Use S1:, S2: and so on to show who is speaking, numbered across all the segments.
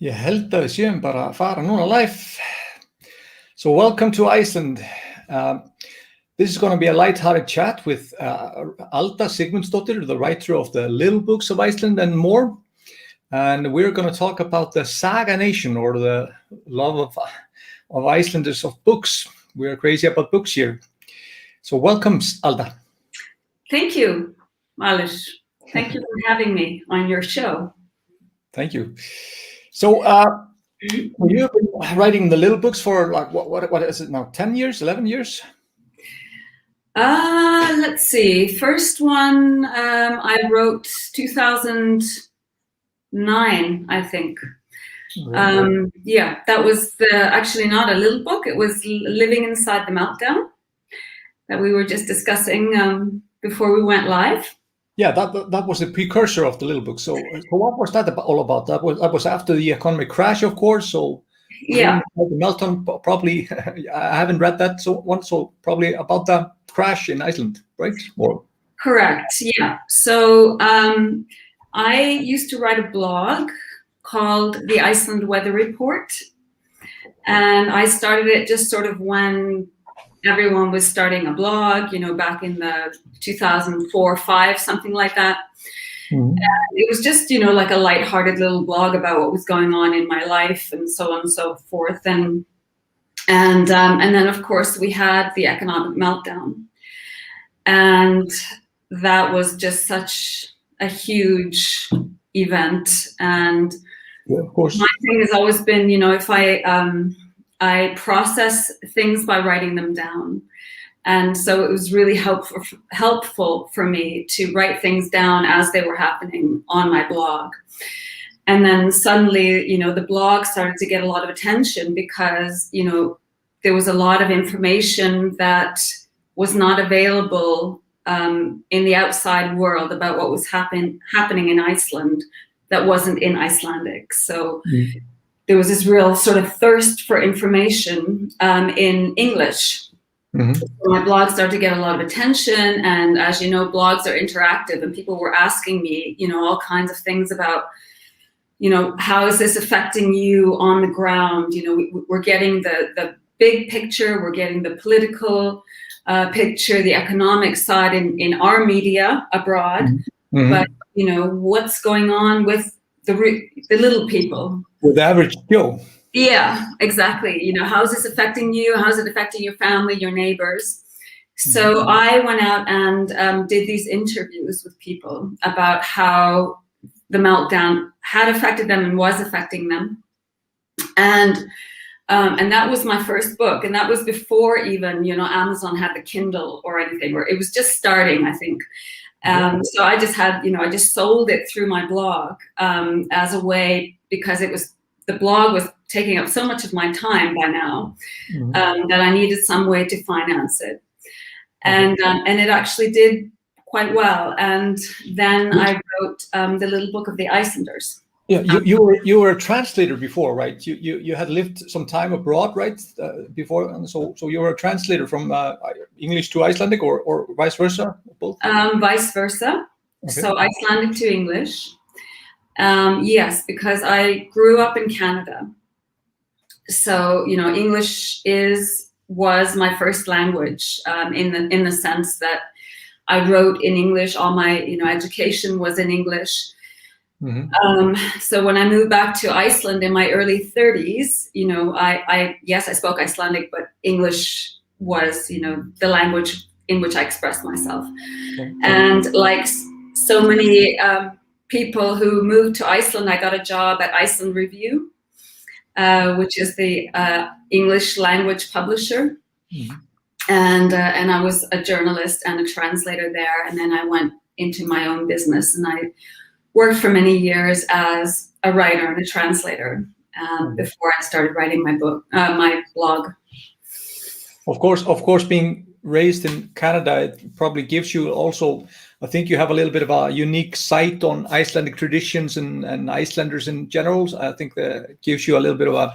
S1: Ég held að við séum bara að fara núna live. So welcome to Iceland. This is going to be a lighthearted chat with Alda Sigmundsdóttir, the writer of the Little Books of Iceland and more. And we're going to talk about the Saga nation, or the love of Icelanders of books. We're crazy about books here. So welcome, Alda.
S2: Thank you, Valur. Thank you for having me on your show.
S1: Thank you. So you've been writing the little books for like what is it now? 10 years, 11 years?
S2: Let's see. First one I wrote 2009, I think. Yeah, that was actually not a little book. It was Living Inside the Meltdown that we were just discussing before we went live.
S1: Yeah, that was the precursor of the little book. So what was that all about? That was after the economic crash, of course. So
S2: yeah,
S1: the meltdown probably. I haven't read that. So probably about the crash in Iceland, right? Or
S2: correct. Yeah. So I used to write a blog called the Iceland Weather Report, and I started it just sort of when everyone was starting a blog, back in the 2004-05, something like that. Mm-hmm. It was just, like a lighthearted little blog about what was going on in my life and so on and so forth. And then, of course, we had the economic meltdown. And that was just such a huge event. And
S1: yeah, of course,
S2: my thing has always been, if I process things by writing them down. And so it was really helpful for me to write things down as they were happening on my blog. And then suddenly, the blog started to get a lot of attention because, there was a lot of information that was not available in the outside world about what was happening in Iceland that wasn't in Icelandic. So there was this real sort of thirst for information in English. Mm-hmm. So my blog started to get a lot of attention, and as you know, blogs are interactive, and people were asking me, all kinds of things about, how is this affecting you on the ground? We're getting the big picture, we're getting the political picture, the economic side in our media abroad, mm-hmm. But what's going on with the little people?
S1: With the average Joe.
S2: Yeah, exactly. How is this affecting you? How is it affecting your family, your neighbors? So mm-hmm. I went out and did these interviews with people about how the meltdown had affected them and was affecting them. And that was my first book. And that was before even, Amazon had the Kindle or anything, or it was just starting, I think. So I just had, I just sold it through my blog as a way, because the blog was taking up so much of my time by now, mm-hmm. That I needed some way to finance it. And it actually did quite well. And then I wrote the Little Book of the Icelanders.
S1: Yeah, you were a translator before, right? You had lived some time abroad, right? Before, and so you were a translator from English to Icelandic, or vice versa, both.
S2: Vice versa. Okay. So Icelandic to English. Yes, because I grew up in Canada. So English was my first language in the sense that I wrote in English. All my education was in English. Mm-hmm. So when I moved back to Iceland in my early 30s, I spoke Icelandic, but English was, the language in which I expressed myself. Okay. And like so many people who moved to Iceland, I got a job at Iceland Review, which is the English language publisher. Mm-hmm. And I was a journalist and a translator there. And then I went into my own business, and I worked for many years as a writer and a translator before I started writing my book, my blog.
S1: Of course, being raised in Canada, it probably gives you also, I think you have a little bit of a unique sight on Icelandic traditions and Icelanders in general. I think that gives you a little bit of a,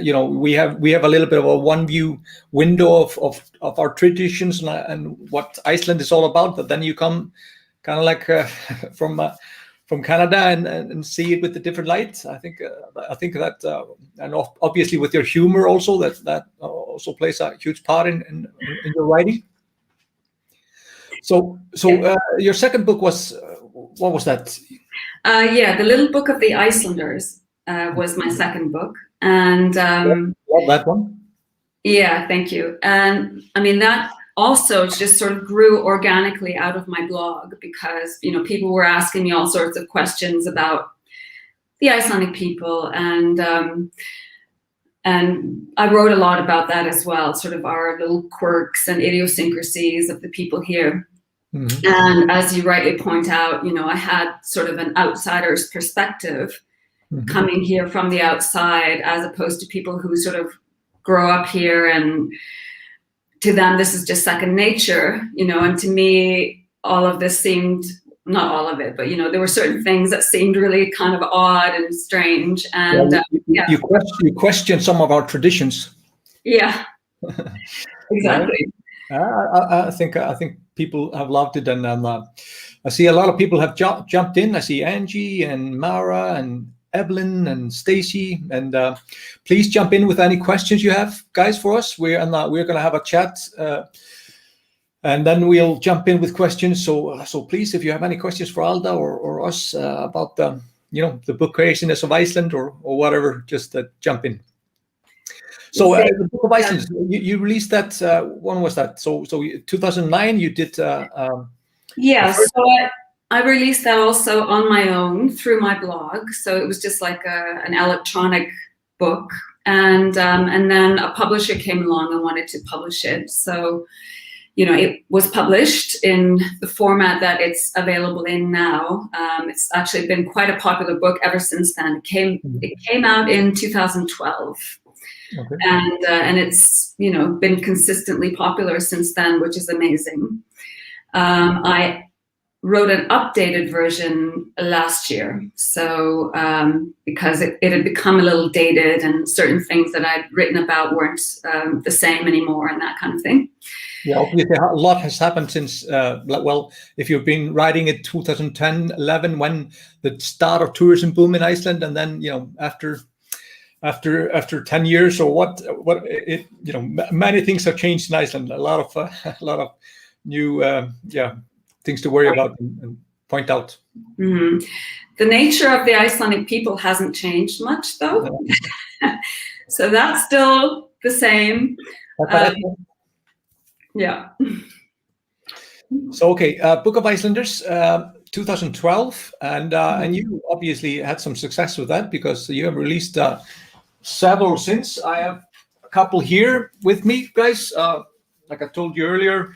S1: we have a little bit of a one view window of our traditions and what Iceland is all about. But then you come kind of like from from Canada and see it with a different light. I think that and obviously with your humor also that also plays a huge part in your writing. So your second book was what was that?
S2: The Little Book of the Icelanders was my second book, and
S1: love that one.
S2: Yeah, thank you. And I mean, that also just sort of grew organically out of my blog because, people were asking me all sorts of questions about the Icelandic people. And I wrote a lot about that as well, sort of our little quirks and idiosyncrasies of the people here. Mm-hmm. And as you rightly point out, I had sort of an outsider's perspective coming here from the outside, as opposed to people who sort of grow up here and to them this is just second nature, and to me all of this seemed, not all of it, but there were certain things that seemed really kind of odd and strange, and
S1: you question some of our traditions.
S2: Yeah. Exactly.
S1: I think people have loved it, and I see a lot of people have jumped in. I see Angie and Mara and Evelyn and Stacy, and please jump in with any questions you have, guys, for us. We're going to have a chat, and then we'll jump in with questions. So please, if you have any questions for Alda or us about the book Craziness of Iceland or whatever, just jump in. So the Book of Iceland, you released that. When was that? So 2009, you did.
S2: Yeah. So I released that also on my own through my blog. So it was just like an electronic book, and then a publisher came along and wanted to publish it. So, it was published in the format that it's available in now. It's actually been quite a popular book ever since then. It came out in 2012. Okay. And it's been consistently popular since then, which is amazing. I wrote an updated version last year, so because it had become a little dated and certain things that I'd written about weren't the same anymore and that kind of thing.
S1: Yeah, obviously a lot has happened since, if you've been writing it 2010, 11, when the start of tourism boom in Iceland, and then, after 10 years or many things have changed in Iceland. A lot of new, things to worry about and point out.
S2: Mm-hmm. The nature of the Icelandic people hasn't changed much, though. So that's still the same. Yeah.
S1: So, okay, Book of Icelanders, 2012, and you obviously had some success with that because you have released several since. I have a couple here with me, guys. Like I told you earlier,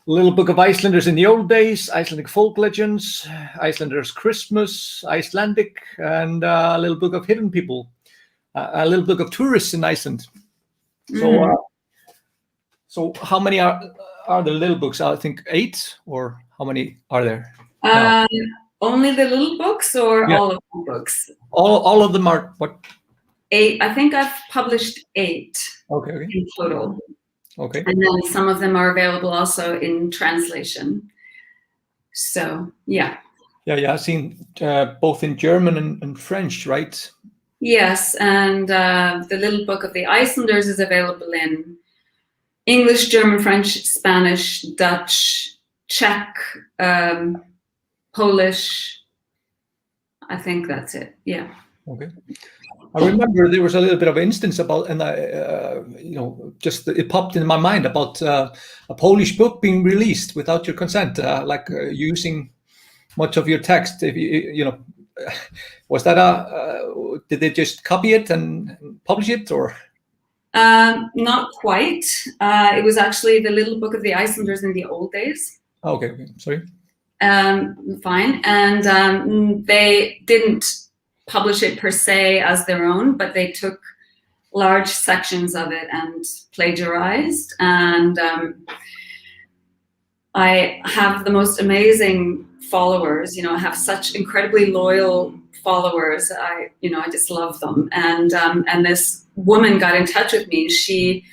S1: Little Book of Icelanders in the Old Days, Icelandic Folk Legends, Icelanders Christmas, Icelandic, and a Little Book of Hidden People, a Little Book of Tourists in Iceland. So how many are the little books? I think 8, or how many are there?
S2: Only the little books, or all of the books?
S1: All of them are what?
S2: 8. I think I've published 8 in total.
S1: Okay.
S2: And then some of them are available also in translation. So, yeah.
S1: Yeah, I've seen both in German and French, right?
S2: Yes, and the Little Book of the Icelanders is available in English, German, French, Spanish, Dutch, Czech, Polish. I think that's it. Yeah.
S1: Okay. I remember there was a little bit of instance about, and just it popped in my mind about a Polish book being released without your consent, using much of your text. If was that did they just copy it and publish it, or?
S2: Not quite. It was actually the Little Book of the Icelanders in the Old Days.
S1: Okay. Sorry.
S2: Fine, and they didn't publish it per se as their own, but they took large sections of it and plagiarized. And I have the most amazing followers. I have such incredibly loyal followers. I just love them. And this woman got in touch with me. She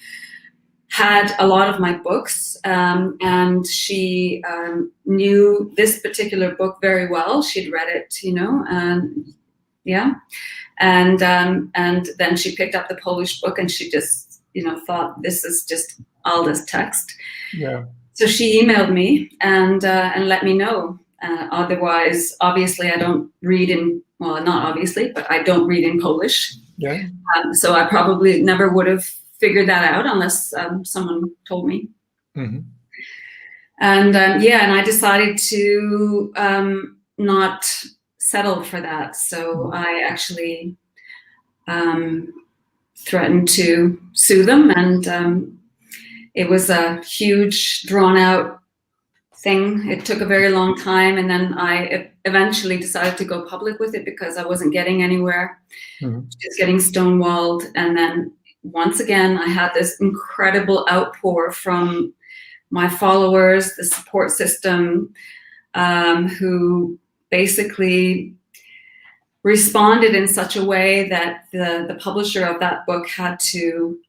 S2: had a lot of my books, and she knew this particular book very well. She'd read it, and then she picked up the Polish book, and she just, thought this is just Alda's text.
S1: Yeah.
S2: So she emailed me and let me know. Otherwise, obviously, I don't read not obviously, but I don't read in Polish.
S1: Yeah.
S2: So I probably never would have figured that out unless someone told me.
S1: Mm-hmm.
S2: And I decided to not settle for that. So I actually threatened to sue them, and it was a huge, drawn-out thing. It took a very long time, and then I eventually decided to go public with it because I wasn't getting anywhere. Just getting stonewalled, and then once again, I had this incredible outpour from my followers, the support system, who basically responded in such a way that the publisher of that book had to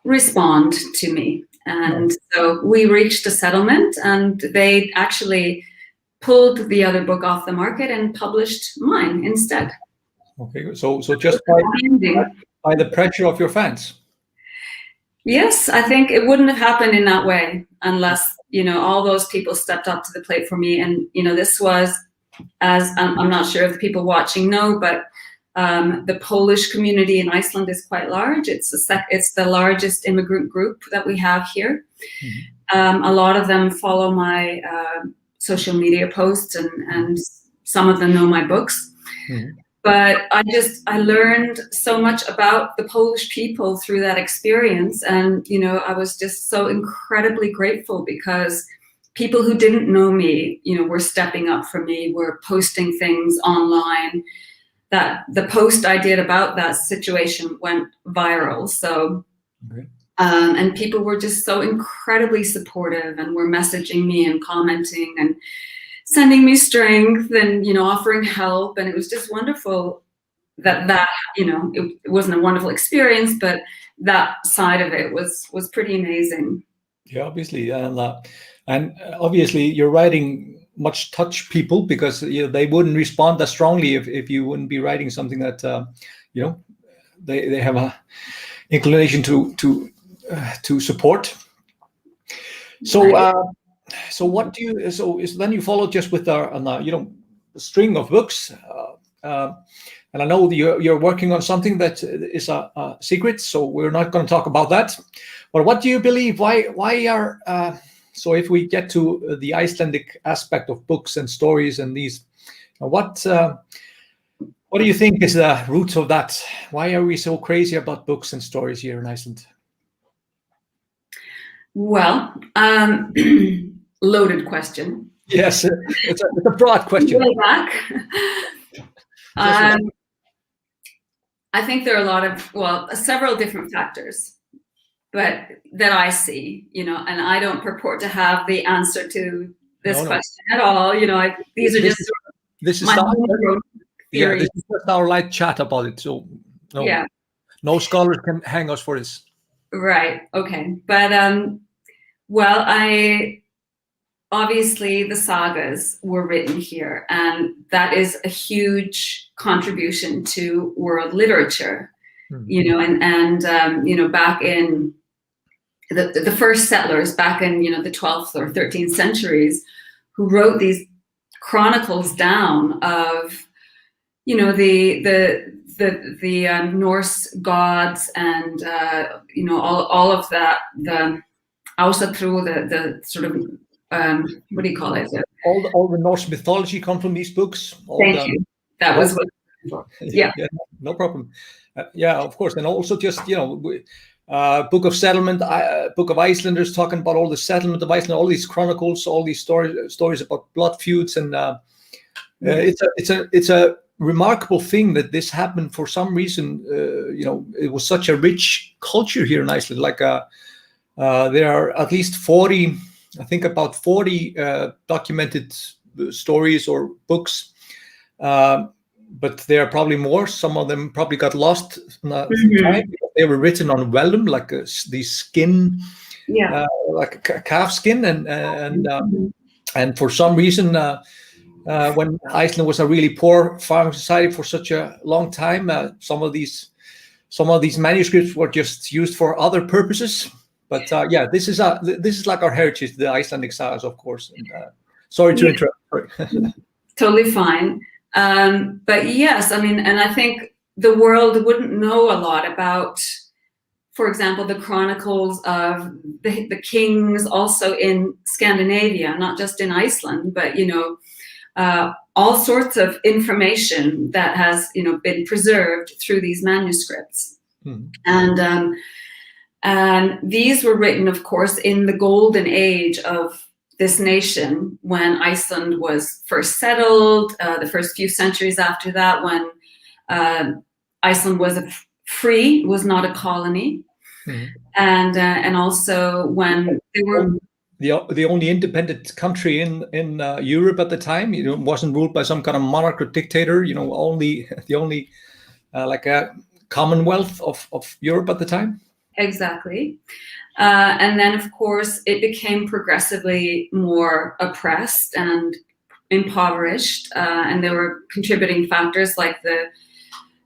S2: respond to me. And so we reached a settlement, and they actually pulled the other book off the market and published mine instead.
S1: Okay, so just by the pressure of your fans.
S2: Yes, I think it wouldn't have happened in that way unless, all those people stepped up to the plate for me. And, this was, as I'm not sure if the people watching know, but the Polish community in Iceland is quite large. It's the largest immigrant group that we have here. A lot of them follow my social media posts, and some of them know my books. But I learned so much about the Polish people through that experience. And, I was just so incredibly grateful because people who didn't know me, were stepping up for me, were posting things online. That the post I did about that situation went viral. So, and people were just so incredibly supportive, and were messaging me and commenting and sending me strength and, offering help. And it was just wonderful that it wasn't a wonderful experience, but that side of it was pretty amazing.
S1: Yeah, obviously. And obviously your writing much touch people because they wouldn't respond that strongly if you wouldn't be writing something that they have a inclination to support. So so what do you? So then you follow just with a string of books, and I know you're working on something that is a secret, so we're not going to talk about that. But what do you believe? Why are so if we get to the Icelandic aspect of books and stories and these, what do you think is the roots of that? Why are we so crazy about books and stories here in Iceland?
S2: Well, loaded question.
S1: Yes, it's a broad question.
S2: Way back. I think there are several different factors, but that I see, and I don't purport to have the answer to this question at all. These are just
S1: this is
S2: my
S1: own
S2: theories.
S1: This is just our light chat about it. So no scholars can hang us for this.
S2: Right. Okay. But obviously the sagas were written here, and that is a huge contribution to world literature. And back in the first settlers back in the 12th or 13th centuries, who wrote these chronicles down of the Norse gods and all of that, the Ásatrú, the sort of what do you call it?
S1: All the Norse mythology come from these books.
S2: Thank you. That was what. Yeah.
S1: No problem. Of course, and also just Book of Settlement, Book of Icelanders, talking about all the settlement of Iceland, all these chronicles, all these stories about blood feuds, and it's a remarkable thing that this happened for some reason. It was such a rich culture here in Iceland. Like there are at least 40, I think about 40 documented stories or books. but there are probably more. Some of them probably got lost through time. They were written on vellum, like these skin, like a calf skin, and for some reason, when Iceland was a really poor farming society for such a long time, some of these manuscripts were just used for other purposes. But yeah, this is like our heritage, the Icelandic sagas, of course. And, sorry to interrupt.
S2: Totally fine. But yes, I mean, and I think the world wouldn't know a lot about, for example, the chronicles of the kings also in Scandinavia, not just in Iceland, but, all sorts of information that has, been preserved through these manuscripts. And these were written, of course, in the golden age of this nation, when Iceland was first settled, the first few centuries after that, when Iceland was free, was not a colony, and also when they were
S1: the only independent country in Europe at the time. Wasn't ruled by some kind of monarch or dictator. The only like a commonwealth of Europe at the time.
S2: Exactly. And then, of course, it became progressively more oppressed and impoverished, and there were contributing factors like the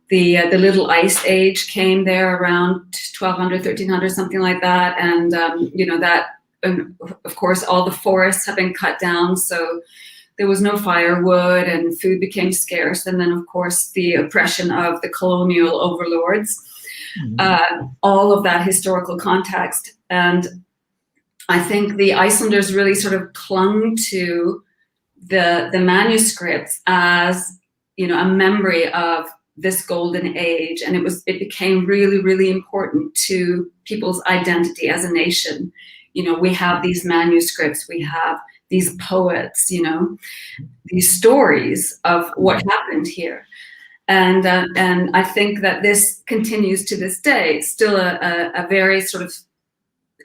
S2: Little Ice Age came there around 1200, 1300, something like that, and and of course, all the forests have been cut down, so there was no firewood, and food became scarce. And then, of course, the oppression of the colonial overlords. All of that historical context. And I think the Icelanders really sort of clung to the manuscripts as, a memory of this golden age. And it became really, really important to people's identity as a nation. We have these manuscripts, we have these poets, these stories of what happened here. And I think that this continues to this day. It's still a very sort of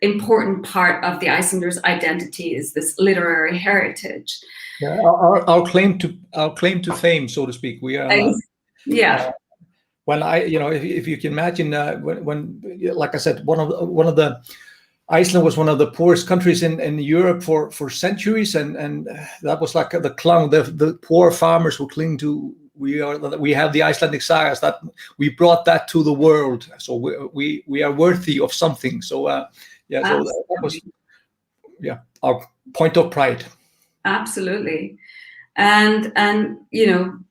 S2: important part of the Icelanders' identity, is this literary heritage.
S1: Yeah, our claim to fame, so to speak. We are. When if you can imagine, when like I said, one of the Iceland was one of the poorest countries in Europe for centuries, and that was like the poor farmers who cling to. We have the Icelandic sagas, that we brought that to the world, so we are worthy of something. So so that was our point of pride.
S2: Absolutely, and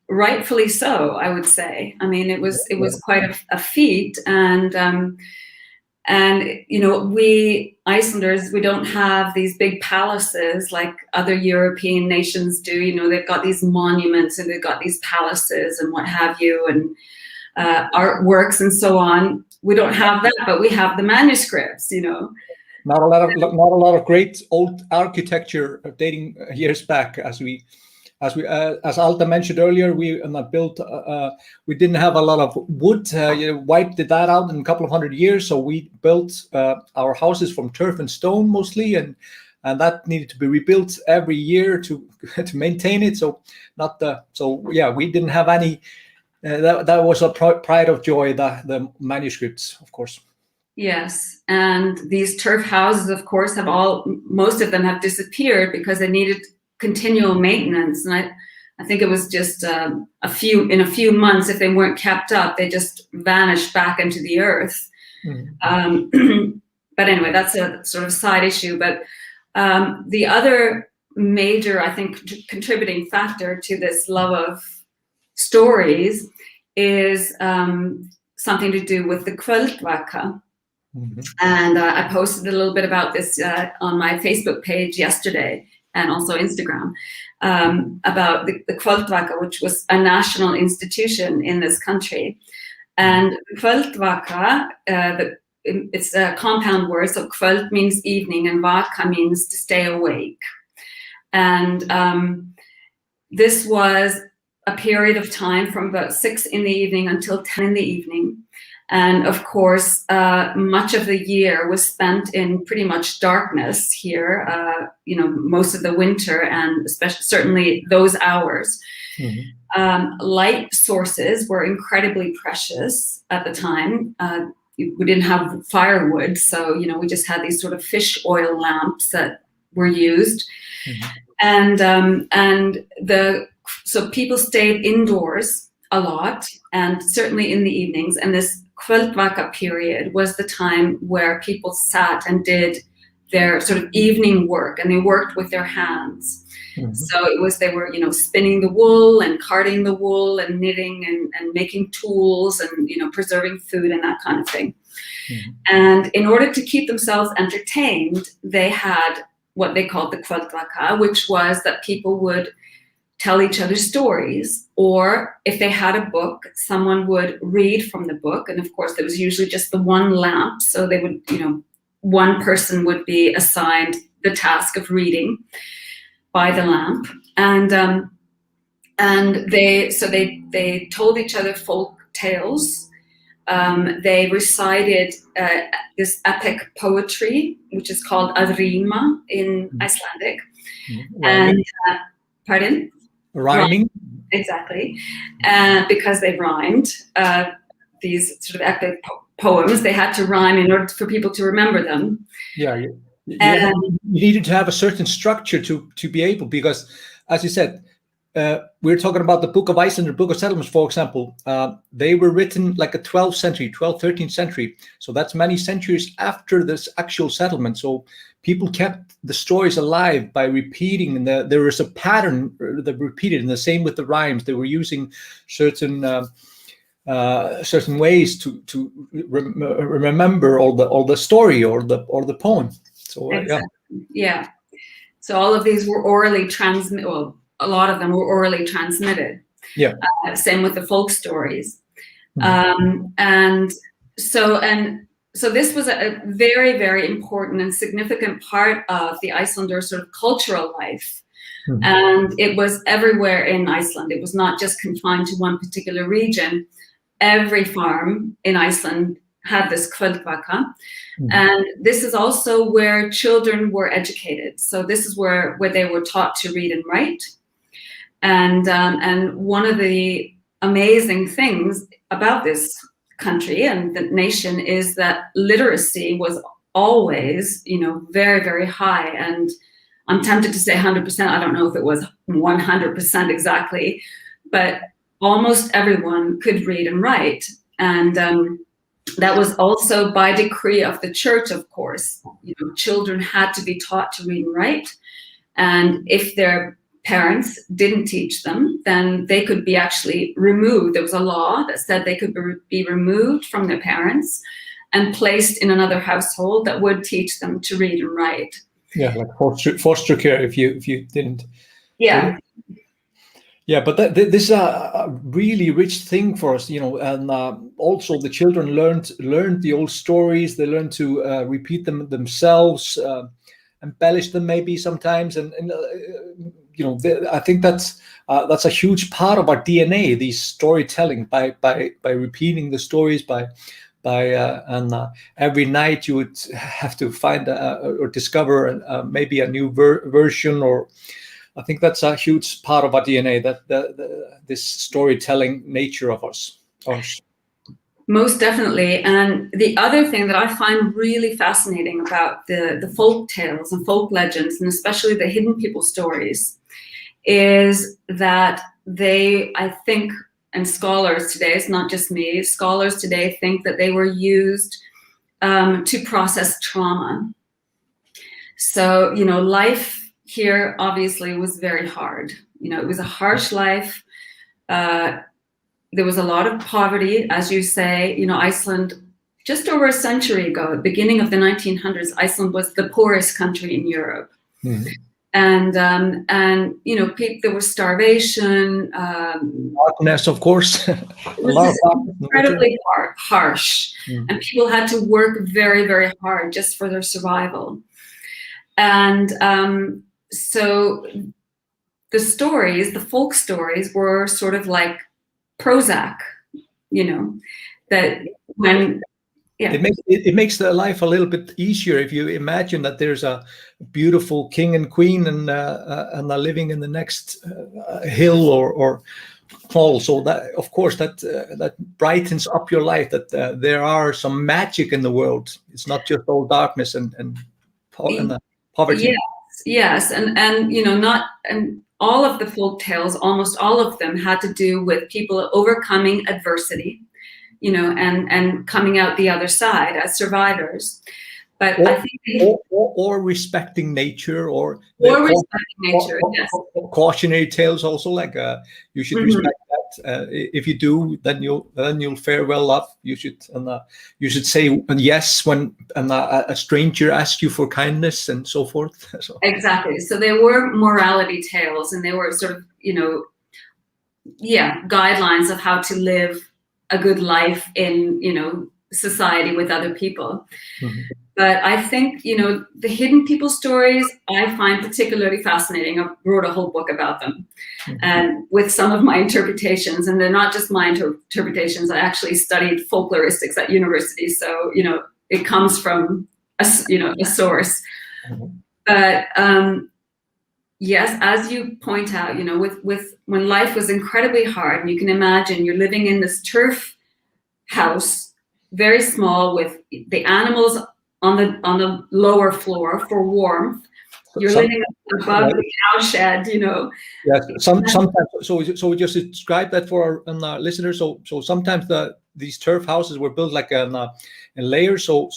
S2: rightfully so, I would say. I mean, it was quite a feat, and we Icelanders, we don't have these big palaces like other European nations do. They've got these monuments and they've got these palaces and what have you, and artworks and so on. We don't have that, but we have the manuscripts.
S1: Not a lot of great old architecture dating years back, as Alda mentioned earlier. We didn't have a lot of wood. Wiped that out in a couple of hundred years. So we built our houses from turf and stone mostly, and that needed to be rebuilt every year to maintain it. So we didn't have any. That was a pride of joy. The manuscripts, of course.
S2: Yes, and these turf houses, of course, most of them have disappeared because they needed continual maintenance, and I think it was just in a few months, if they weren't kept up, they just vanished back into the earth. But anyway, that's a sort of side issue. But the other major, I think, contributing factor to this love of stories is something to do with the kvöldvaka. And I posted a little bit about this on my Facebook page yesterday, and also Instagram, about the kvöldvaka, which was a national institution in this country. And kvöldvaka, it's a compound word, so kvöld means evening and vaka means to stay awake. And this was a period of time from about 6 in the evening until 10 in the evening. And of course, much of the year was spent in pretty much darkness here, most of the winter, and especially certainly those hours. Light sources were incredibly precious at the time. We didn't have firewood, so we just had these sort of fish oil lamps that were used, so people stayed indoors a lot, and certainly in the evenings. And this kvöldvaka period was the time where people sat and did their sort of evening work, and they worked with their hands. So they were, spinning the wool and carding the wool and knitting and making tools and, preserving food and that kind of thing. And in order to keep themselves entertained, they had what they called the kvöldvaka, which was that people would tell each other stories, or if they had a book, someone would read from the book. And of course, there was usually just the one lamp. So they would, one person would be assigned the task of reading by the lamp, and they told each other folk tales. They recited this epic poetry, which is called adrima in Icelandic. And pardon?
S1: Rhyming.
S2: Exactly, because they rhymed. These sort of epic poems, they had to rhyme in order for people to remember them.
S1: Yeah. You needed to have a certain structure to be able, because, as you said, we're talking about the Book of Iceland or Book of Settlements, for example. They were written like a 13th century. So that's many centuries after this actual settlement. So people kept the stories alive by repeating, and there was a pattern that repeated, and the same with the rhymes. They were using certain ways to remember all the story or the poem. So,
S2: exactly. Yeah. So all of these were orally transmitted. Well, a lot of them were orally transmitted.
S1: Yeah.
S2: Same with the folk stories. And so this was a very, very important and significant part of the Icelanders' sort of cultural life. And it was everywhere in Iceland. It was not just confined to one particular region. Every farm in Iceland had this kvöldvaka. And this is also where children were educated. So this is where they were taught to read and write. And one of the amazing things about this country and the nation is that literacy was always, very, very high. And I'm tempted to say 100%. I don't know if it was 100% exactly, but almost everyone could read and write. And that was also by decree of the church, of course. Children had to be taught to read and write. And if their parents didn't teach them, then they could be actually removed. There was a law that said they could be removed from their parents and placed in another household that would teach them to read and write.
S1: Yeah, like foster care if you didn't.
S2: Yeah.
S1: Yeah, but this is a really rich thing for us, and also the children learned the old stories. They learned to repeat them themselves, embellish them maybe sometimes, and I think that's a huge part of our DNA. These storytelling by repeating the stories and every night you would have to find or discover maybe a new version or. I think that's a huge part of our DNA, that this storytelling nature of us.
S2: Most definitely. And the other thing that I find really fascinating about the folk tales and folk legends, and especially the hidden people stories, is that I think, and scholars today, it's not just me, scholars today think that they were used to process trauma. So, life here obviously was very hard. It was a harsh life. There was a lot of poverty, as you say. Iceland, just over a century ago, beginning of the 1900s, Iceland was the poorest country in Europe. And there was starvation.
S1: Darkness, of course.
S2: Incredibly harsh. And people had to work very, very hard just for their survival. And so the folk stories were sort of like Prozac, that when
S1: it makes the life a little bit easier if you imagine that there's a beautiful king and queen and they're living in the next hill or fall. So that, of course, that brightens up your life. That there are some magic in the world. It's not just all darkness and poverty.
S2: Yes, and you know, not and all of the folk tales, almost all of them, had to do with people overcoming adversity, you know, and coming out the other side as survivors. But I think
S1: or respecting nature, or
S2: respecting nature. Yes.
S1: Cautionary tales also, like you should respect that. If you do, then you'll fare well off. You should say yes when a stranger asks you for kindness and so forth. So.
S2: Exactly. So they were morality tales, and they were sort of, you know, guidelines of how to live a good life in, you know, society with other people. But I think, you know, the hidden people stories I find particularly fascinating. I wrote a whole book about them, and with some of my interpretations, and they're not just my interpretations. I actually studied folkloristics at university, so, you know, it comes from a source. But yes, as you point out, you know, with when life was incredibly hard, and you can imagine you're living in this turf house, very small, with the animals on the lower floor for warmth. You're living above the cow shed, you know.
S1: Yes, sometimes. So we just describe that for our listeners. So sometimes these turf houses were built like in layers. So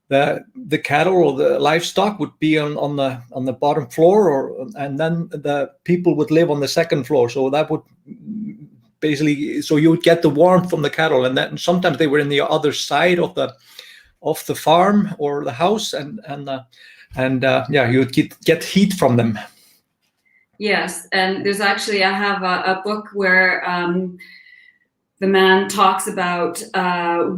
S1: the cattle or the livestock would be on the bottom floor, and then the people would live on the second floor. So that would basically, so you would get the warmth from the cattle, and then sometimes they were in the other side of the farm or the house, and you would get heat from them.
S2: Yes, and there's actually, I have a book where the man talks about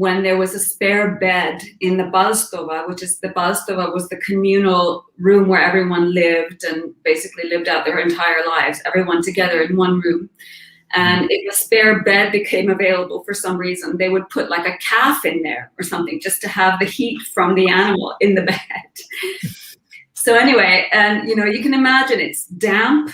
S2: when there was a spare bed in the baðstofa, the baðstofa was the communal room where everyone lived and basically lived out their entire lives, everyone together in one room. And if a spare bed became available for some reason, they would put like a calf in there or something just to have the heat from the animal in the bed. So anyway, and you know, you can imagine it's damp.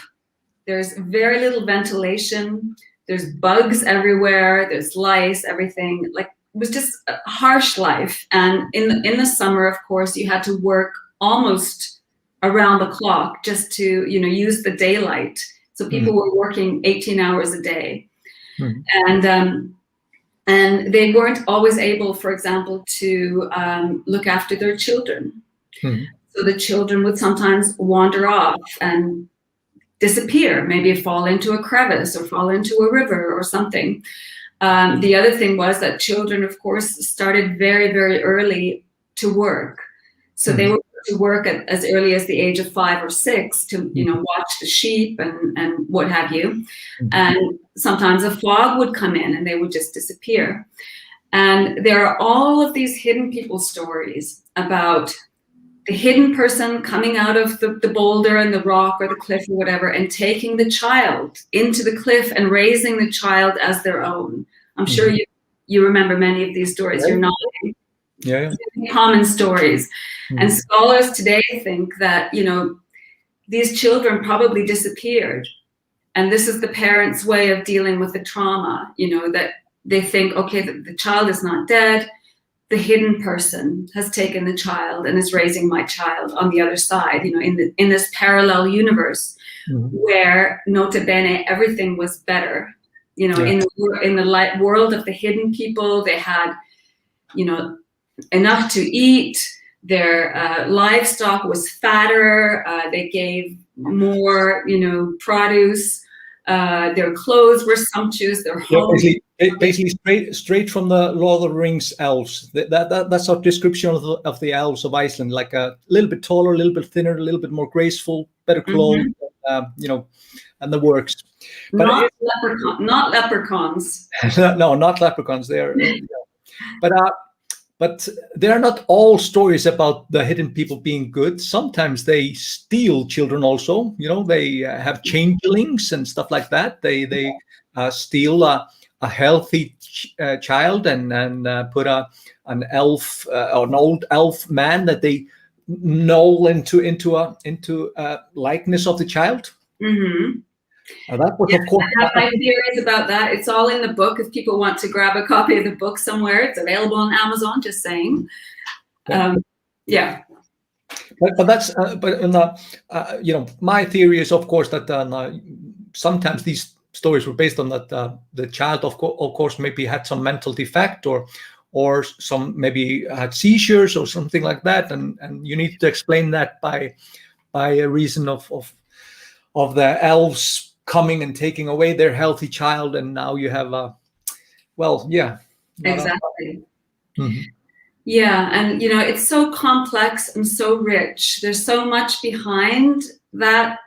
S2: There's very little ventilation. There's bugs everywhere. There's lice, everything. Like, it was just a harsh life. And in the summer, of course, you had to work almost around the clock just to, you know, use the daylight. So people were working 18 hours a day, and they weren't always able, for example, to look after their children. So the children would sometimes wander off and disappear, maybe fall into a crevice or fall into a river or something. The other thing was that children, of course, started very, very early to work. So they were to work at as early as the age of 5 or 6 to, you know, watch the sheep and what have you. And sometimes a fog would come in and they would just disappear. And there are all of these hidden people stories about the hidden person coming out of the boulder and the rock or the cliff or whatever, and taking the child into the cliff and raising the child as their own. I'm sure you remember many of these stories. You're nodding.
S1: Yeah.
S2: Common stories. And scholars today think that, you know, these children probably disappeared. And this is the parents' way of dealing with the trauma, you know, that they think, okay, the child is not dead. The hidden person has taken the child and is raising my child on the other side, you know, in this parallel universe where, nota bene, everything was better. You know, in the light world of the hidden people, they had, you know, enough to eat. Their livestock was fatter. They gave more, you know, produce. Their clothes were sumptuous. Their homes.
S1: Basically straight from the Lord of the Rings elves. That's our description of the elves of Iceland. Like a little bit taller, a little bit thinner, a little bit more graceful, better clothes, you know, and the works. But
S2: not leprechauns.
S1: No, not leprechauns. They're, but they are not all stories about the hidden people being good. Sometimes they steal children also. You know, they have changelings and stuff like that. They steal a healthy child and put an elf or an old elf man that they knoll into a likeness of the child.
S2: Mm-hmm.
S1: That was, of course,
S2: I have my theories about that. It's all in the book. If people want to grab a copy of the book somewhere, it's available on Amazon. Just saying. Yeah.
S1: But that's my theory is, of course, that sometimes these stories were based on that the child, of course, maybe had some mental defect or some maybe had seizures or something like that, and you need to explain that by a reason of the elves coming and taking away their healthy child, and now you have
S2: exactly.
S1: Mm-hmm.
S2: Yeah, and it's so complex and so rich. There's so much behind that,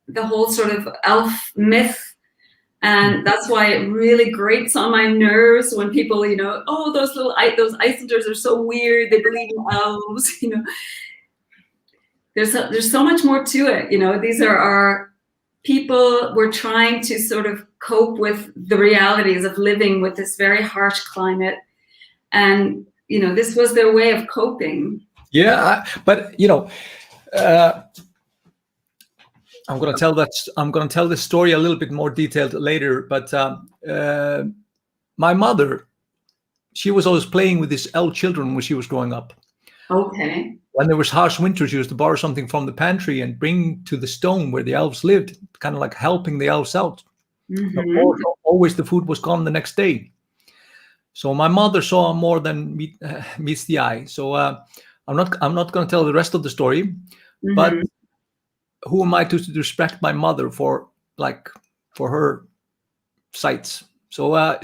S2: the whole sort of elf myth. And that's why it really grates on my nerves when people, oh, those Icelanders are so weird. They believe in elves. There's so much more to it. These are our people. We're trying to sort of cope with the realities of living with this very harsh climate, and this was their way of coping.
S1: Yeah, but I'm going to tell this story a little bit more detailed later. But my mother, she was always playing with these elf children when she was growing up.
S2: Okay.
S1: When there was harsh winter, she used to borrow something from the pantry and bring to the stone where the elves lived, kind of like helping the elves out.
S2: Mm-hmm.
S1: Of course, always the food was gone the next day. So my mother saw more than meets the eye. So I'm not going to tell the rest of the story,
S2: Mm-hmm.
S1: but who am I to respect my mother for her sights? So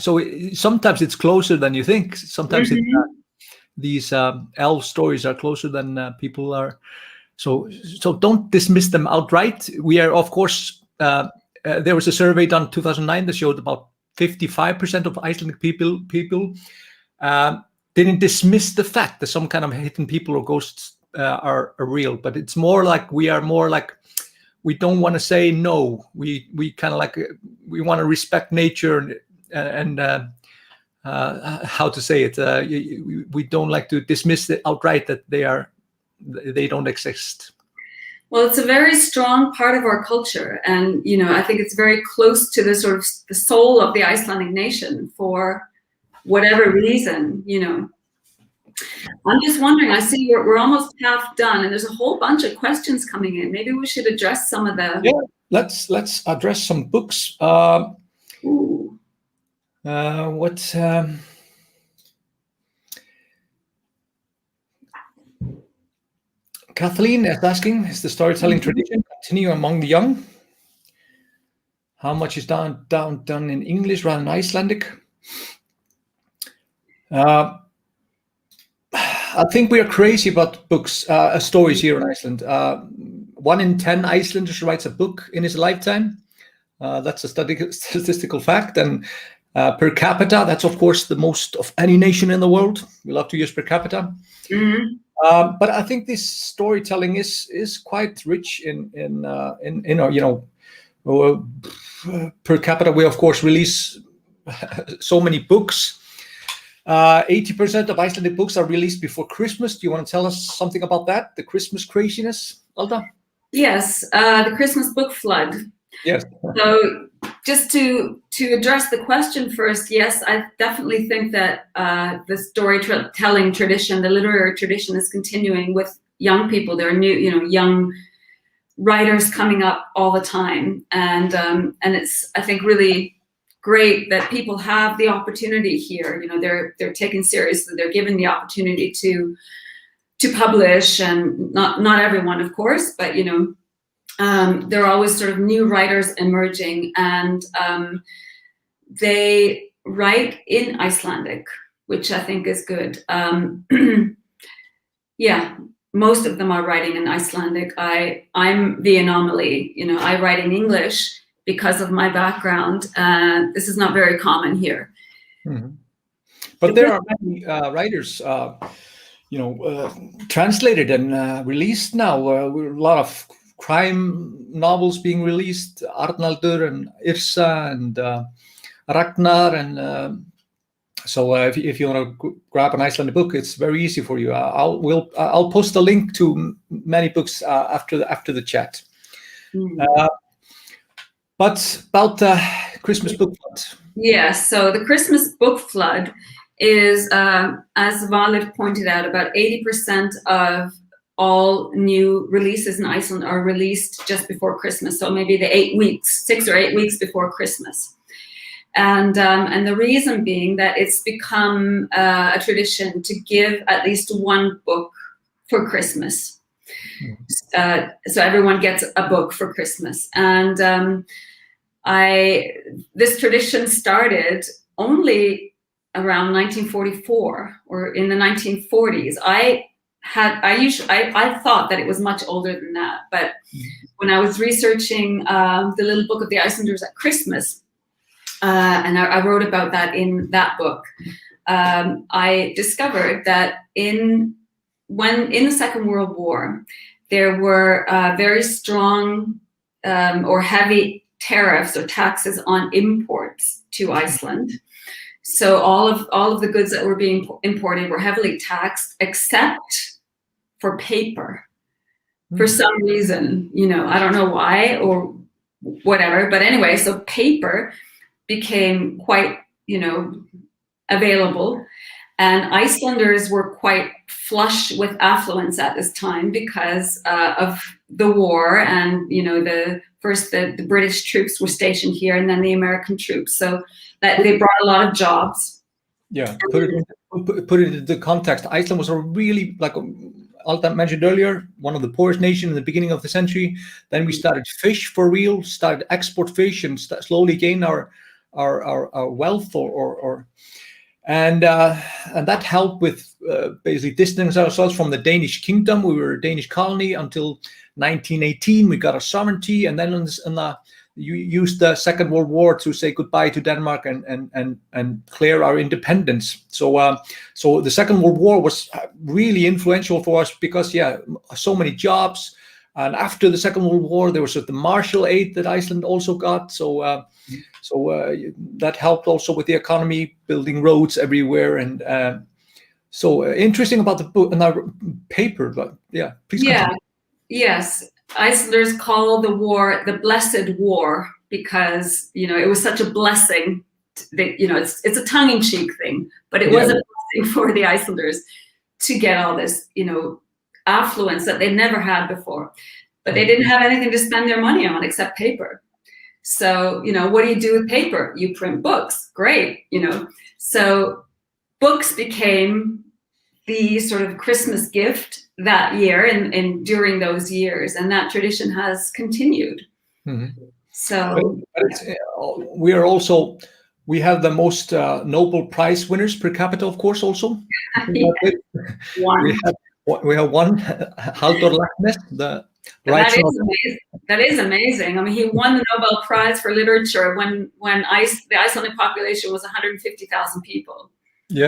S1: sometimes it's closer than you think. Sometimes
S2: Mm-hmm.
S1: These elf stories are closer than people are. So don't dismiss them outright. We are, of course, there was a survey done in 2009 that showed about 55% of Icelandic people didn't dismiss the fact that some kind of hidden people or ghosts are real. But it's more like we don't want to say no. We kind of like we want to respect nature and how to say it. We don't like to dismiss it outright that they don't exist.
S2: Well, it's a very strong part of our culture, and I think it's very close to the sort of the soul of the Icelandic nation for whatever reason. I'm just wondering. I see we're almost half done, and there's a whole bunch of questions coming in. Maybe we should address some of the.
S1: Yeah, let's address some books. Kathleen is asking, is the storytelling tradition continue among the young? How much is done in English rather than Icelandic? I think we are crazy about books, stories here in Iceland. 1 in 10 Icelanders writes a book in his lifetime. That's a statistical fact. And per capita, that's of course the most of any nation in the world. We love to use per capita.
S2: Mm-hmm.
S1: But I think this storytelling is quite rich in per capita. We of course release so many books. 80% of Icelandic books are released before Christmas. Do you want to tell us something about that? The Christmas craziness, Alda?
S2: Yes, the Christmas book flood.
S1: Yes.
S2: So just to address the question first, yes, I definitely think that the storytelling tradition, the literary tradition, is continuing with young people. There are new, young writers coming up all the time, and it's, I think, really great that people have the opportunity here. They're taken seriously. They're given the opportunity to publish, and not everyone, of course, but there are always sort of new writers emerging, and they write in Icelandic, which I think is good. Yeah, most of them are writing in Icelandic. I'm the anomaly. I write in English because of my background. This is not very common here.
S1: Mm-hmm. But there are many writers, translated and released now. A lot of crime novels being released, Arnaldur and Yrsa, and Ragnar, and so if you want to grab an Icelandic book, it's very easy for you. I'll post a link to many books after the chat. But about the Christmas book flood.
S2: Yes, so the Christmas book flood is, as Valur pointed out, about 80% of all new releases in Iceland are released just before Christmas. So maybe the 6 or 8 weeks before Christmas. And the reason being that it's become a tradition to give at least one book for Christmas. So everyone gets a book for Christmas. And this tradition started only around 1944 or in the 1940s. I thought that it was much older than that, but when I was researching the little book of the Icelanders at Christmas, and I wrote about that in that book, I discovered that in the Second World War, there were very strong or heavy tariffs or taxes on imports to Iceland. So all of the goods that were being imported were heavily taxed, except for paper. For some reason, I don't know why or whatever, but anyway, so paper became quite, available. And Icelanders were quite flush with affluence at this time because of the war, and first the British troops were stationed here, and then the American troops. So that they brought a lot of jobs.
S1: Yeah, put it into context. Iceland was a really, like Alda mentioned earlier, one of the poorest nations in the beginning of the century. Then we started fish for real, started export fish, and slowly gained our wealth, and that helped with basically distancing ourselves from the Danish kingdom. We were a Danish colony until 1918. We got our sovereignty, and then you used the Second World War to say goodbye to Denmark and clear our independence. So the Second World War was really influential for us because so many jobs. And after the Second World War, there was the Marshall Aid that Iceland also got. So that helped also with the economy, building roads everywhere. And so interesting about the book and our paper. But please continue.
S2: Yes. Icelanders call the war the Blessed War because, it was such a blessing. It's a tongue-in-cheek thing, but it was a blessing for the Icelanders to get all this, affluence that they never had before. But they didn't have anything to spend their money on except paper. So, what do you do with paper? You print books. Great, So books became the sort of Christmas gift that year and during those years, and that tradition has continued. So we have the most Nobel Prize winners per capita, of course, also. We have one, Halldór Laxness, that is amazing. I mean, he won the Nobel Prize for literature when the Icelandic population was 150,000 people. We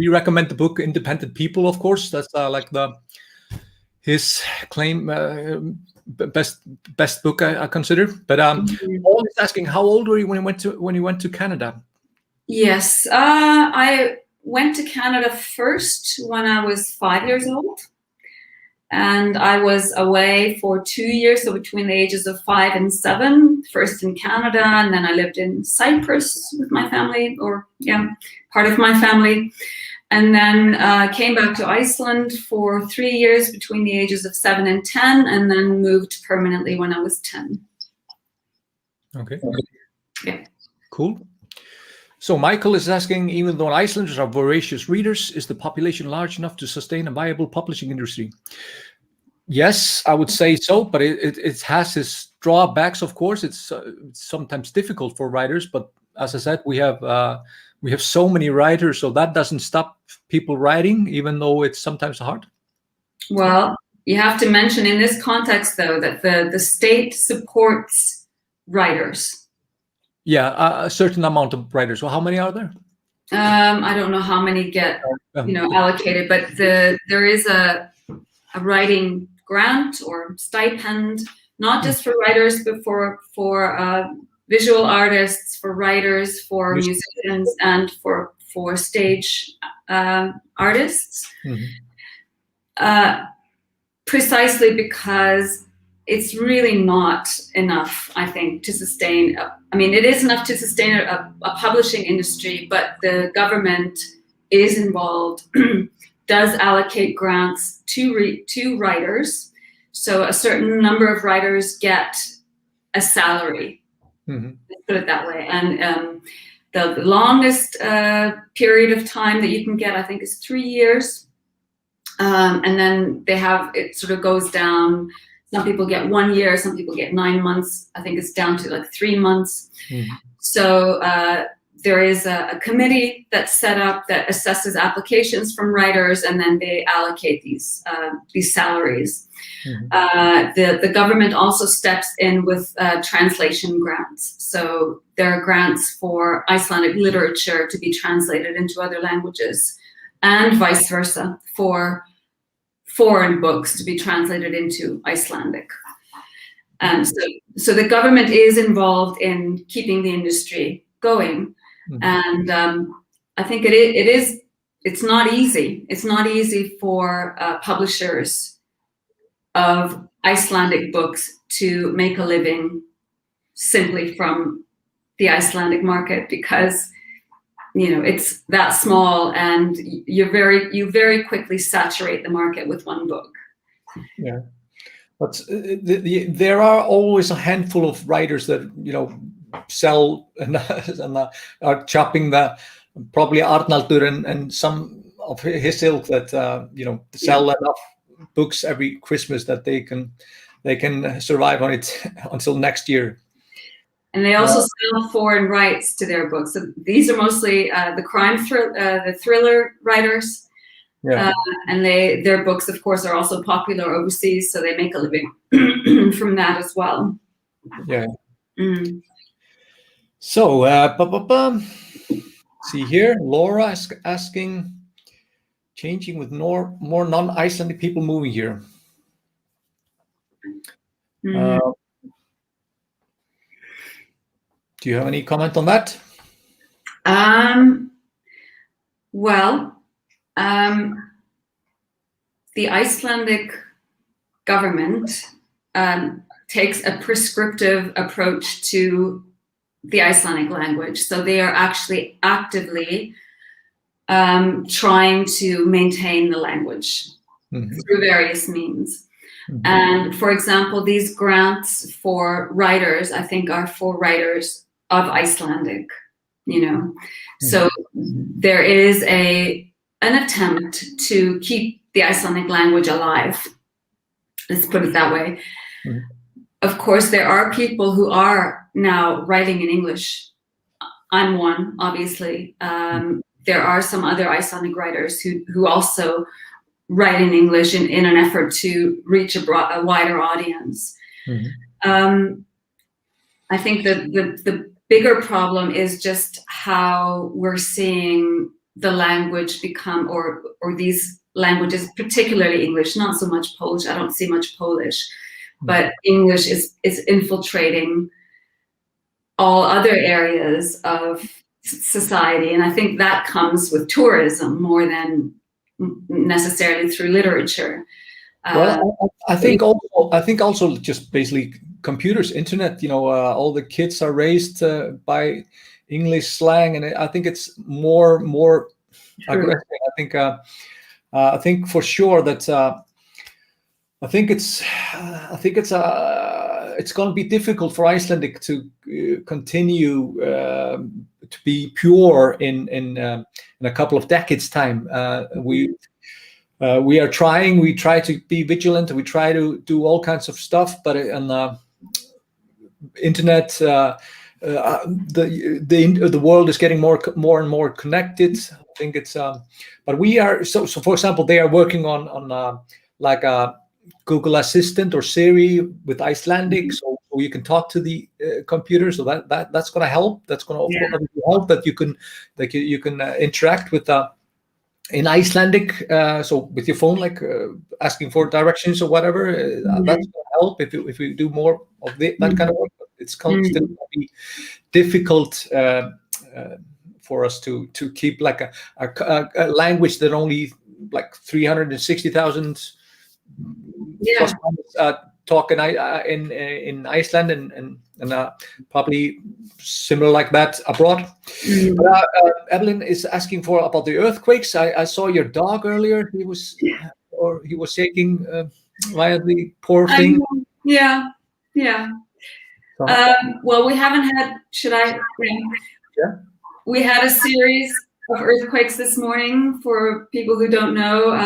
S2: recommend the book Independent People, of course. That's like his claim, best book I consider. But always asking, how old were you when you went to Canada? Yes, I went to Canada first when I was 5 years old. And I was away for 2 years, so between the ages of 5 and 7, first in Canada, and then I lived in Cyprus with my family, part of my family. And then came back to Iceland for 3 years between the ages of 7 and 10, and then moved permanently when I was 10.
S1: Okay.
S2: Yeah.
S1: Cool. So Michael is asking, even though Icelanders are voracious readers, is the population large enough to sustain a viable publishing industry? Yes, I would say so, but it has its drawbacks, of course. It's sometimes difficult for writers, but as I said, we have so many writers, so that doesn't stop people writing, even though it's sometimes hard.
S2: Well, you have to mention in this context, though, that the state supports writers.
S1: Yeah, a certain amount of writers. Well, how many are there?
S2: I don't know how many get allocated, but there is a writing grant or stipend, not just for writers, but for visual artists, for writers, for musicians, and for stage artists. Precisely because it's really not enough, I think, to sustain. I mean, it is enough to sustain a publishing industry, but the government is involved, does allocate grants to writers. So a certain number of writers get a salary, let's put it that way. And the longest period of time that you can get, I think, is 3 years. And then it sort of goes down. Some people get 1 year, some people get 9 months. I think it's down to like 3 months. So there is a committee that's set up that assesses applications from writers, and then they allocate these salaries. The government also steps in with translation grants. So there are grants for Icelandic literature to be translated into other languages, and vice versa, for foreign books to be translated into Icelandic. And so the government is involved in keeping the industry going. And I think it's not easy. It's not easy for publishers of Icelandic books to make a living simply from the Icelandic market, because it's that small, and you very quickly saturate the market with one book.
S1: Yeah, but there are always a handful of writers that sell and are chopping probably Arnaldur and some of his ilk that sell enough books every Christmas that they can survive on it until next year.
S2: And they also sell foreign rights to their books. So these are mostly the thriller writers. And their books, of course, are also popular overseas, so they make a living from that as well.
S1: Yeah. So, see here, Laura is asking, changing with more non-Icelandic people moving here. Do you have any comment on that?
S2: Well, the Icelandic government takes a prescriptive approach to the Icelandic language. So they are actually actively trying to maintain the language through various means. And for example, these grants for writers, I think, are for writers of Icelandic, So there is an attempt to keep the Icelandic language alive. Let's put it that way. Of course, there are people who are now writing in English. I'm one, obviously. There are some other Icelandic writers who also write in English in an effort to reach a wider audience. I think that the bigger problem is just how we're seeing the language become, or these languages, particularly English, not so much Polish. I don't see much Polish, but English is infiltrating all other areas of society. And I think that comes with tourism more than necessarily through literature.
S1: Well, I think also just basically computers, internet. All the kids are raised by English slang, and I think it's more aggressive. I think for sure that it's going to be difficult for Icelandic to continue to be pure in a couple of decades' time. We are trying. We try to be vigilant. We try to do all kinds of stuff, but on internet, the world is getting more and more connected. I think it's but we are so. For example, they are working on like a Google Assistant or Siri with Icelandic, so you can talk to the computer. So that's going to help. That's going to help that you can interact with in Icelandic. So with your phone, like asking for directions or whatever, that's going to help if we do more of that kind of work. it's still going to be difficult for us to keep like a language that only like 360,000 plus talk in Iceland and probably similar like that abroad. But, Evelyn is asking about the earthquakes. I saw your dog earlier. He was shaking violently. Poor thing.
S2: Yeah. Well, we haven't had.
S1: Yeah.
S2: We had a series of earthquakes this morning. For people who don't know,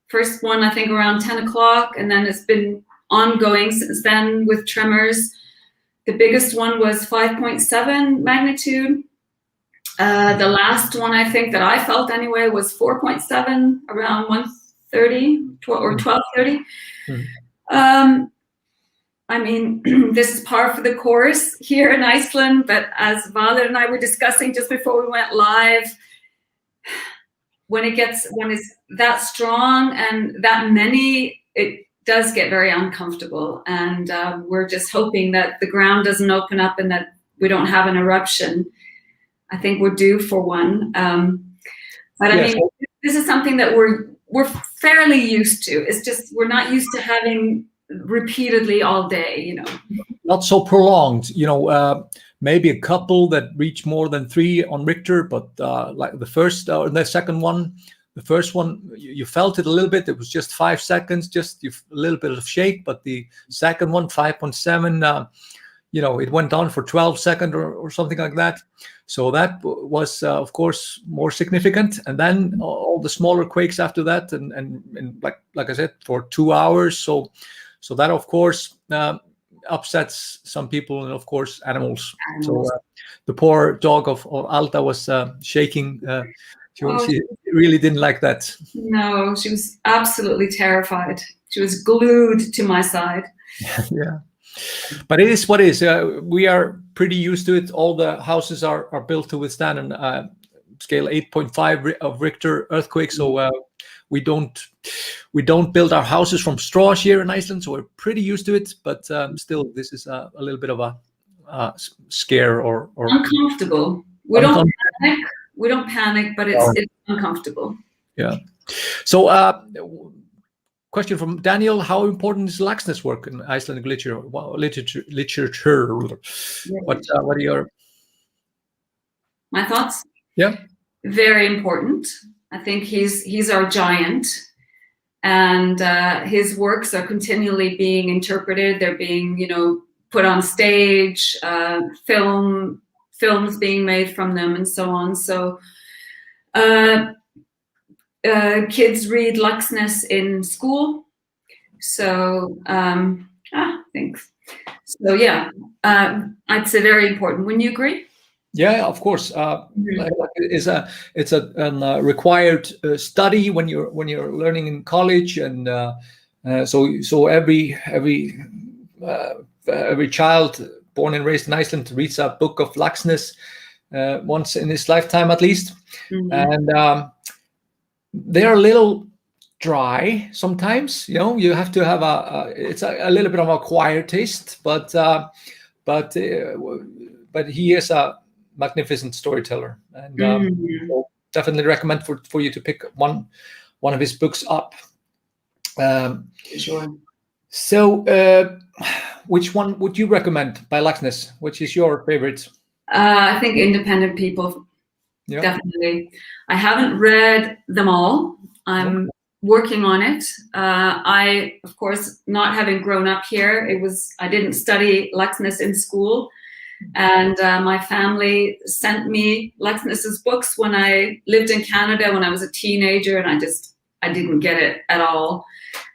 S2: first one I think around 10 o'clock, and then it's been ongoing since then with tremors. The biggest one was 5.7 magnitude. The last one I think that I felt anyway was 4.7 around 1:30 or 12:30. I mean, this is par for the course here in Iceland, but as Valur and I were discussing just before we went live, when it's that strong and that many, it does get very uncomfortable. And we're just hoping that the ground doesn't open up and that we don't have an eruption. I think we're due for one. But I mean, this is something that we're fairly used to. It's just we're not used to having repeatedly all day,
S1: Not so prolonged, maybe a couple that reach more than 3 on Richter, but like the first or the second one, the first one you felt it a little bit. It was just 5 seconds, just a little bit of shake. But the second one, 5.7, it went on for 12 seconds or something like that. So that was, of course, more significant. And then all the smaller quakes after that, and like I said, for 2 hours. So that, of course, upsets some people and, of course, animals. So the poor dog of Alda was shaking. She really didn't like that.
S2: No, she was absolutely terrified. She was glued to my side.
S1: Yeah. But it is what it is. We are pretty used to it. All the houses are built to withstand an scale 8.5 of Richter earthquake. So we don't build our houses from straw here in Iceland. So we're pretty used to it. But still, this is a little bit of a scare or
S2: uncomfortable. We don't panic. We don't panic, but it's uncomfortable. Yeah.
S1: So. Question from Daniel: how important is laxness work in Icelandic literature? What are your
S2: thoughts?
S1: Yeah,
S2: very important. I think he's our giant, and his works are continually being interpreted. They're being put on stage, films being made from them, and so on. So. Kids read laxness in school, so thanks. So yeah, I'd say very important. Wouldn't you agree?
S1: Yeah, of course. It's a required study when you're learning in college, and so every child born and raised in Iceland reads a book of laxness once in his lifetime at least, and. They're a little dry sometimes. You have to have it's a little bit of an acquired taste, but he is a magnificent storyteller, and so definitely recommend for you to pick one of his books up.
S2: Sure.
S1: So, which one would you recommend by Laxness? Which is your favorite?
S2: I think Independent People. Yeah. Definitely. I haven't read them all. I'm working on it. I, of course, not having grown up here, I didn't study Laxness in school. And my family sent me Laxness's books when I lived in Canada when I was a teenager, and I didn't get it at all.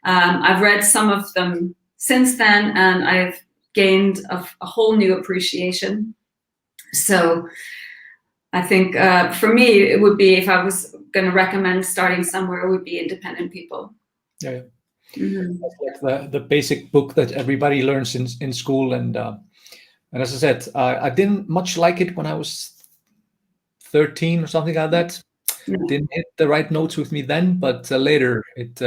S2: I've read some of them since then, and I've gained a whole new appreciation. So I think for me, it would be, if I was going to recommend starting somewhere, it would be Independent People.
S1: Yeah. That's like the basic book that everybody learns in school. And as I said, I didn't much like it when I was 13 or something like that. It didn't hit the right notes with me then, but later it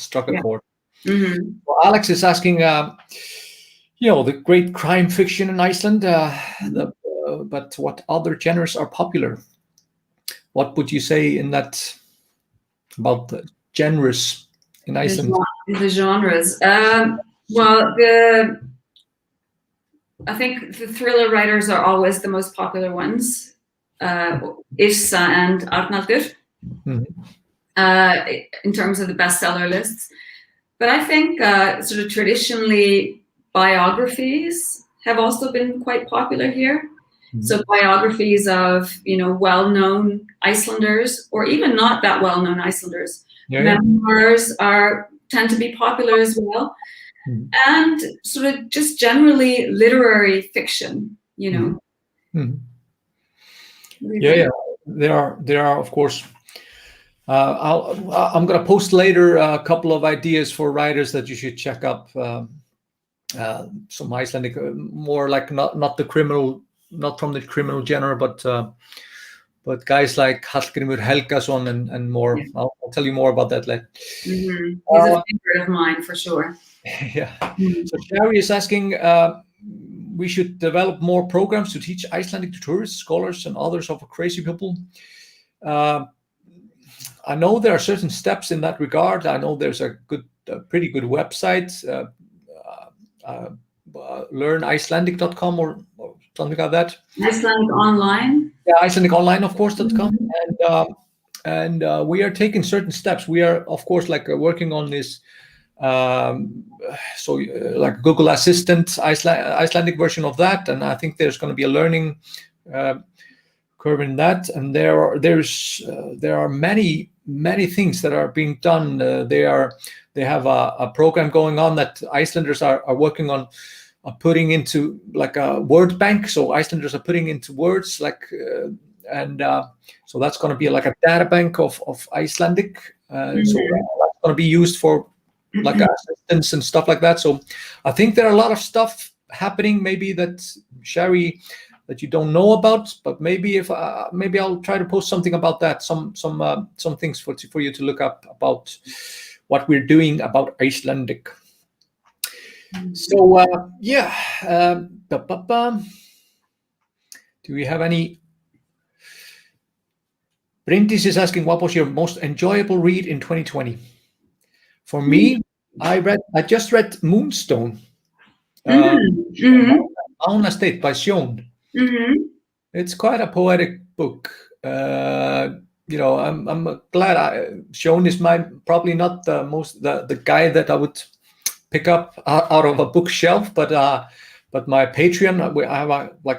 S1: struck a chord. Well, Alex is asking, the great crime fiction in Iceland. But what other genres are popular? What would you say in that about the genres in Iceland?
S2: The genres. Well, I think the thriller writers are always the most popular ones. Yrsa and Arnaldur, in terms of the bestseller lists. But I think sort of traditionally biographies have also been quite popular here. So biographies of, well-known Icelanders, or even not that well-known Icelanders. Memoirs tend to be popular as well. And sort of just generally literary fiction,
S1: Yeah, there are of course. I'm going to post later a couple of ideas for writers that you should check up. Some Icelandic, more like not the criminal, not from the criminal genre, but guys like Hallgrímur Helgason and more.
S2: Yeah.
S1: I'll tell you more about that later.
S2: He's a favorite of mine for sure.
S1: Yeah. So Sherry is asking, we should develop more programs to teach Icelandic to tourists, scholars, and others of crazy people. I know there are certain steps in that regard. I know there's a pretty good website, learnicelandic.com or something like that.
S2: Icelandic Online.
S1: Yeah, Icelandic Online, of course, .com. And we are taking certain steps. We are, of course, working on this. Like Google Assistant, Icelandic version of that, and I think there's going to be a learning curve in that. And there are many things that are being done. They have a program going on that Icelanders are working on putting into like a word bank. So Icelanders are putting into words so that's going to be like a data bank of Icelandic. So that's going to be used for like assistance and stuff like that. So I think there are a lot of stuff happening, maybe that Sherry, that you don't know about, but maybe maybe I'll try to post something about that, some things for you to look up about what we're doing about Icelandic. So do we have any? Bryndís is asking, what was your most enjoyable read in 2020? For me, I just read Moonstone, Mána State by Sjón. It's quite a poetic book. I'm glad Sjón is probably not the guy that I would pick up out of a bookshelf, but my Patreon, I have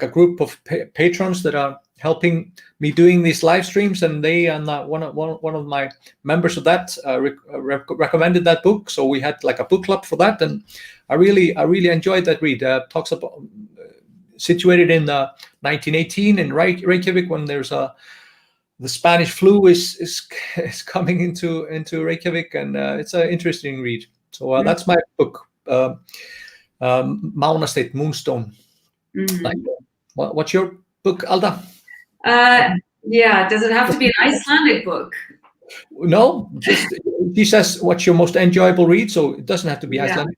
S1: a group of patrons that are helping me doing these live streams, and they and one of my members of that recommended that book, so we had like a book club for that, and I really enjoyed that read. Talks about situated in 1918 in Reykjavik, when there's the Spanish flu is coming into Reykjavik, and it's an interesting read. So that's my book, Mána State, Moonstone. What's your book, Alda?
S2: Does it have to be an Icelandic book?
S1: No, just she says what's your most enjoyable read, so it doesn't have to be Icelandic.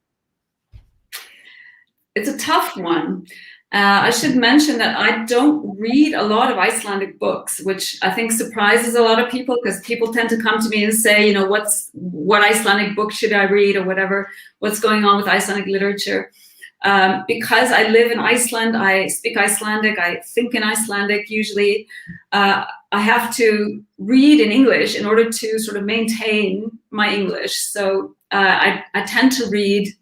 S2: It's a tough one. I should mention that I don't read a lot of Icelandic books, which I think surprises a lot of people, because people tend to come to me and say, what Icelandic book should I read, or what's going on with Icelandic literature. Because I live in Iceland, I speak Icelandic, I think in Icelandic usually. I have to read in English in order to sort of maintain my English. So I tend to read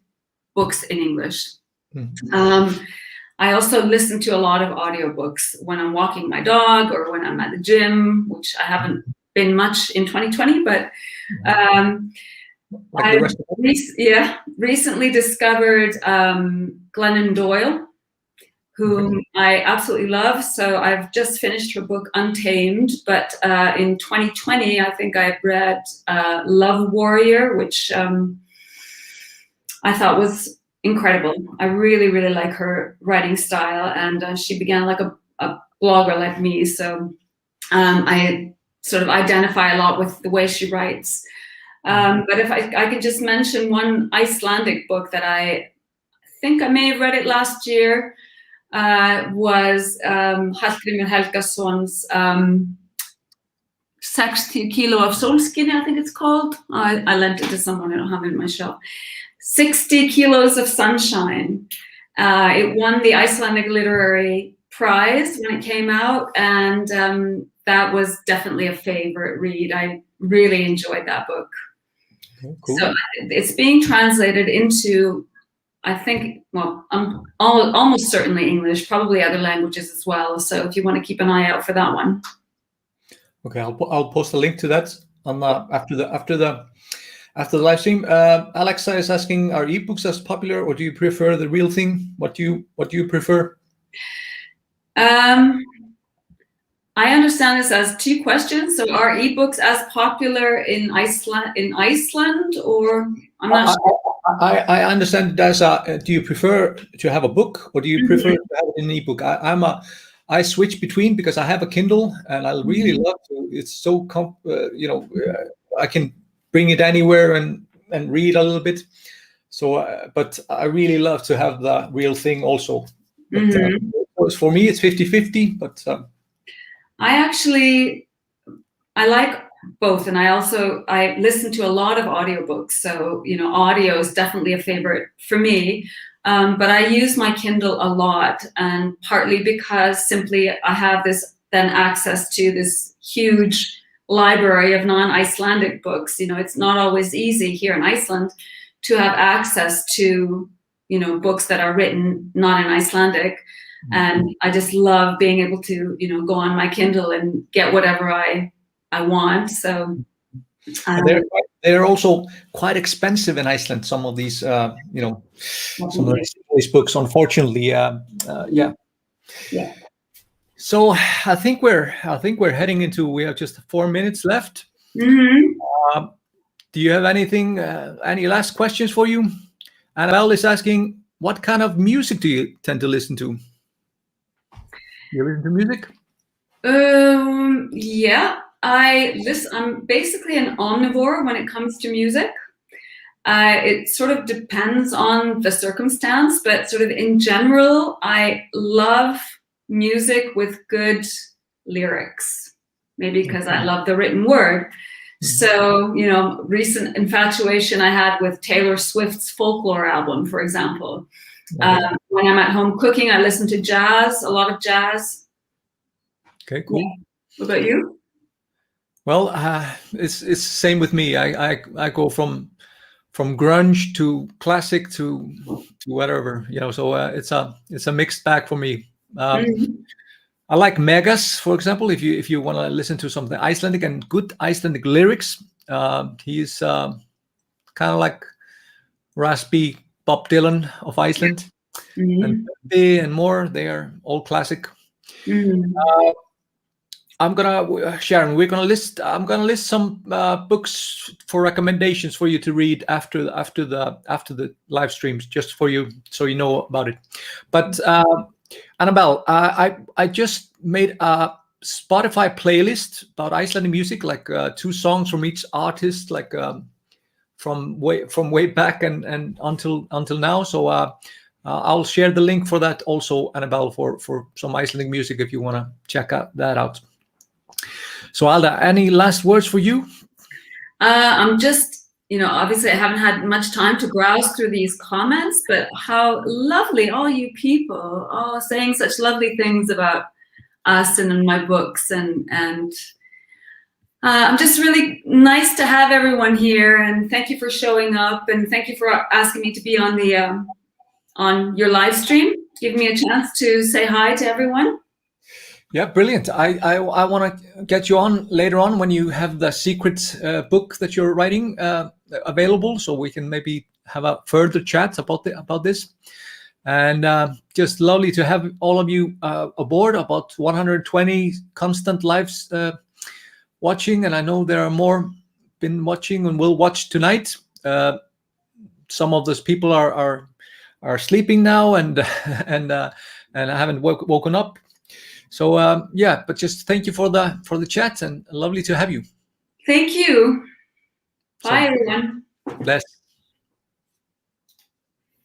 S2: books in English. I also listen to a lot of audiobooks when I'm walking my dog or when I'm at the gym, which I haven't been much in 2020, but I recently discovered Glennon Doyle, whom I absolutely love. So I've just finished her book Untamed, but in 2020, I think I read Love Warrior, which I thought was incredible. I really, really like her writing style, and she began like a blogger like me. So I sort of identify a lot with the way she writes. But if I could just mention one Icelandic book that I think I may have read it last year was Hallgrímur Helgason's 60 Kilo of Solskin, I think it's called. I lent it to someone, I don't have it in my shelf. 60 Kilos of Sunshine. It won the Icelandic Literary Prize when it came out, and that was definitely a favorite read. I really enjoyed that book.
S1: Okay, cool.
S2: So it's being translated into, I think, well, almost certainly English, probably other languages as well. So if you want to keep an eye out for that one.
S1: Okay, I'll post a link to that on after the live stream. Alexa is asking, are ebooks as popular, or do you prefer the real thing? What do you prefer?
S2: I understand this as two questions. So are ebooks as popular in Iceland, or I'm not sure.
S1: I understand it as do you prefer to have a book, or do you prefer to have an ebook? I switch between, because I have a Kindle and I really love to. It's so I can bring it anywhere and read a little bit. So, but I really love to have the real thing also. But, for me, it's 50-50. But
S2: I like both, and I listen to a lot of audiobooks. So audio is definitely a favorite for me. But I use my Kindle a lot, and partly because simply I have then access to this huge library of non-Icelandic books. It's not always easy here in Iceland to have access to, books that are written not in Icelandic. And I just love being able to, go on my Kindle and get whatever I want. So
S1: they're also quite expensive in Iceland. Some of these, some of these books, unfortunately, yeah. So I think we're heading into. We have just 4 minutes left. Do you have anything? Any last questions for you? Annabelle is asking, what kind of music do you tend to listen to? You listen to music?
S2: Yeah. I'm basically an omnivore when it comes to music. It sort of depends on the circumstance, but sort of in general, I love music with good lyrics, maybe because I love the written word. So, recent infatuation I had with Taylor Swift's Folklore album, for example. When I'm at home cooking, I listen to jazz, a lot of jazz.
S1: Okay, cool.
S2: Yeah. What about you?
S1: Well, it's the same with me. I go from grunge to classic to whatever, So it's a mixed bag for me. I like Megas, for example. If you want to listen to something Icelandic and good Icelandic lyrics, he's kind of like raspy Bob Dylan of Iceland, and more. They are all classic. I'm gonna Sharon. I'm gonna list some books for recommendations for you to read after the live streams, just for you, so you know about it. But Annabelle, I just made a Spotify playlist about Icelandic music, like 2 songs from each artist, like from way back and until now. So I'll share the link for that also, Annabelle, for some Icelandic music if you want to check that out. So Alda, any last words for you?
S2: I'm just, obviously I haven't had much time to browse through these comments, but how lovely, all you people, all saying such lovely things about us and in my books. And I'm just really nice to have everyone here, and thank you for showing up, and thank you for asking me to be on the on your live stream, giving me a chance to say hi to everyone.
S1: Yeah, brilliant. I want to get you on later on when you have the secret book that you're writing available, so we can maybe have a further chat about this. And just lovely to have all of you aboard. About 120 constant lives watching, and I know there are more been watching and will watch tonight. Some of those people are sleeping now and haven't woken up. So yeah, but just thank you for the chat, and lovely to have you.
S2: Thank you. Bye, everyone.
S1: Bless.